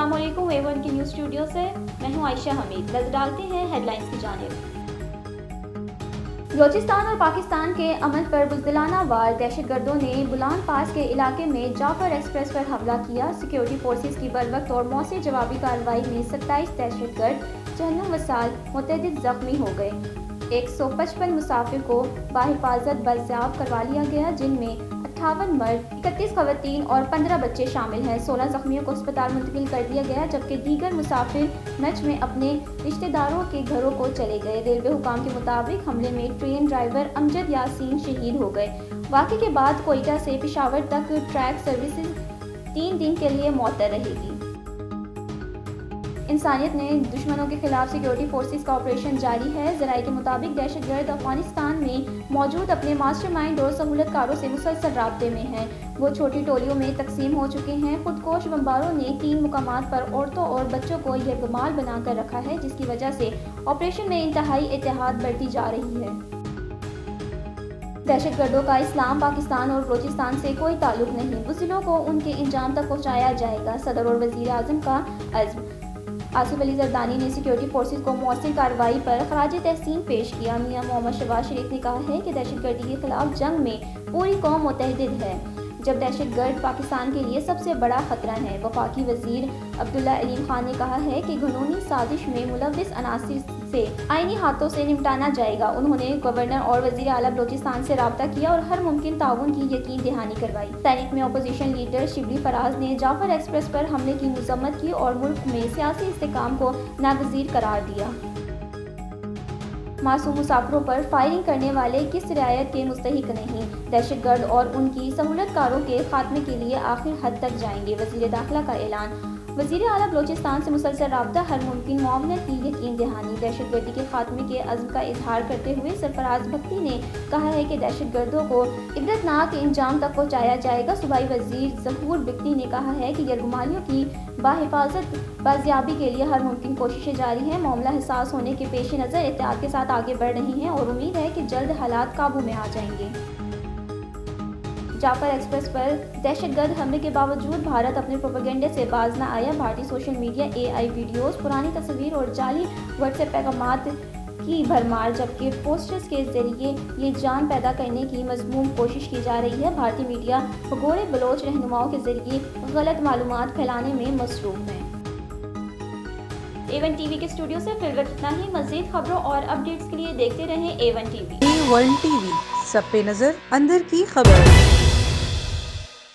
अस्सलाम वालेकुम A1 के न्यूज़ स्टूडियो से मैं हूं आयशा हमीद। नजर डालते हैं हेडलाइंस की जानिब। बलूचिस्तान और पाकिस्तान के अमन पर बुज़दिलाना वार दहशतगर्दों ने बुलान पास के इलाके में जाफर एक्सप्रेस पर हमला किया। सिक्योरिटी फोर्सेस की बरवक्त और मौसे जवाबी कार्रवाई में 27 दहशतगर्द जहन्नुम वसाल मुतअद्दिद जख्मी हो गए। 155 मुसाफिर को बाहिफाजत बाजियाब करवा लिया गया, जिनमें 58 मर्द, 31 खवातीन और 15 बच्चे शामिल हैं। 16 जख्मियों को अस्पताल मुंतकिल कर दिया गया, जबकि दीगर मुसाफिर नच में अपने रिश्तेदारों के घरों को चले गए। रेलवे हुकाम के मुताबिक हमले में ट्रेन ड्राइवर अमजद यासीन शहीद हो गए। वाक़े के बाद कोयटा से पेशावर तक ट्रैक सर्विसेज 3 दिन के लिए मुअत्तल रहेगी। इंसानियत ने दुश्मनों के खिलाफ सिक्योरिटी फोर्सेस का ऑपरेशन जारी है। ज़राए के मुताबिक दहशतगर्द अफगानिस्तान में मौजूद अपने मास्टरमाइंड और सहूलतकारों से मुसलसल राब्ते में हैं। वो छोटी टोलियों में तकसीम हो चुके हैं। खुदकोश बमबारों ने 3 मुकामात पर औरतों और बच्चों को यरगमाल बनाकर रखा है, जिसकी वजह से ऑपरेशन में इंतहाई एहतियात बरती जा रही है। दहशतगर्दों का इस्लाम, पाकिस्तान और बलूचिस्तान से कोई ताल्लुक नहीं। बुज़दिलों को उनके इंजाम तक पहुँचाया जाएगा। सदर और वज़ीर आज़म का अज़्म। आसिफ अली ज़रदानी ने सिक्योरिटी फोर्सेस को मौसर कार्रवाई पर खराज तहसीन पेश किया। मियां मोहम्मद शहबाज शरीफ ने कहा है कि दहशतगर्दी के खिलाफ जंग में पूरी कौम मुत्तहिद है, जब दहशतगर्द पाकिस्तान के लिए सबसे बड़ा खतरा है। वफाकी वजीर अब्दुल्ला अलीम खान ने कहा है कि घनूनी साजिश में मुलव्विस अनासिर से आईनी हाथों से निपटाना जाएगा। उन्होंने गवर्नर और वजीर आला बलूचिस्तान से राब्ता किया और हर मुमकिन ताउन की यकीन दहानी करवाई। सैनिक में अपोजिशन लीडर शिबली फराज ने जाफर एक्सप्रेस पर हमले की मजम्मत की और मुल्क में सियासी इस्तेकाम को नागजीर करार दिया। मासूम मुसाफिरों पर फायरिंग करने वाले किस रियायत के मुस्तहिक नहीं। दहशतगर्द और उनकी सहूलतकारों के खात्मे के लिए आखिर हद तक जाएंगे। वजीर दाखिला का ऐलान। वजीर आला बलूचिस्तान से मुसलसल राब्ता, हर मुमकिन मुआवनत की यकीन दहानी। दहशतगर्दी के खात्मे के अज़्म का इजहार करते हुए सरफराज भक्ति ने कहा है कि दहशतगर्दों को इबरतनाक इंजाम तक पहुँचाया जाएगा। सूबाई वजीर ज़हूर बिक्ती ने कहा है कि यरगमालियों की बाहिफाजत बाजियाबी के लिए हर मुमकिन कोशिशें जारी हैं। मामला हिसास होने के पेश नज़र एहतियात के साथ आगे बढ़ रही हैं और उम्मीद है कि जल्द हालात काबू में आ जाएंगे। जाफर एक्सप्रेस पर दहशतगर्द हमले के बावजूद भारत अपने प्रोपेगेंडे से बाज न आया। भारतीय सोशल मीडिया AI वीडियोस, पुरानी तस्वीर और जाली व्हाट्सएप पैगामात की भरमार, जबकि पोस्टर्स के जरिए ये जान पैदा करने की मजमूम कोशिश की जा रही है। भारतीय मीडिया भगोड़े बलोच रहनुमाओं के जरिए गलत मालूमात फैलाने में मसरूफ है। A1 TV के स्टूडियो से फिलहाल इतना ही। मज़ीद खबरों और अपडेट्स के लिए देखते रहें A1 TV। A1 TV, सब पे नजर, अंदर की खबर।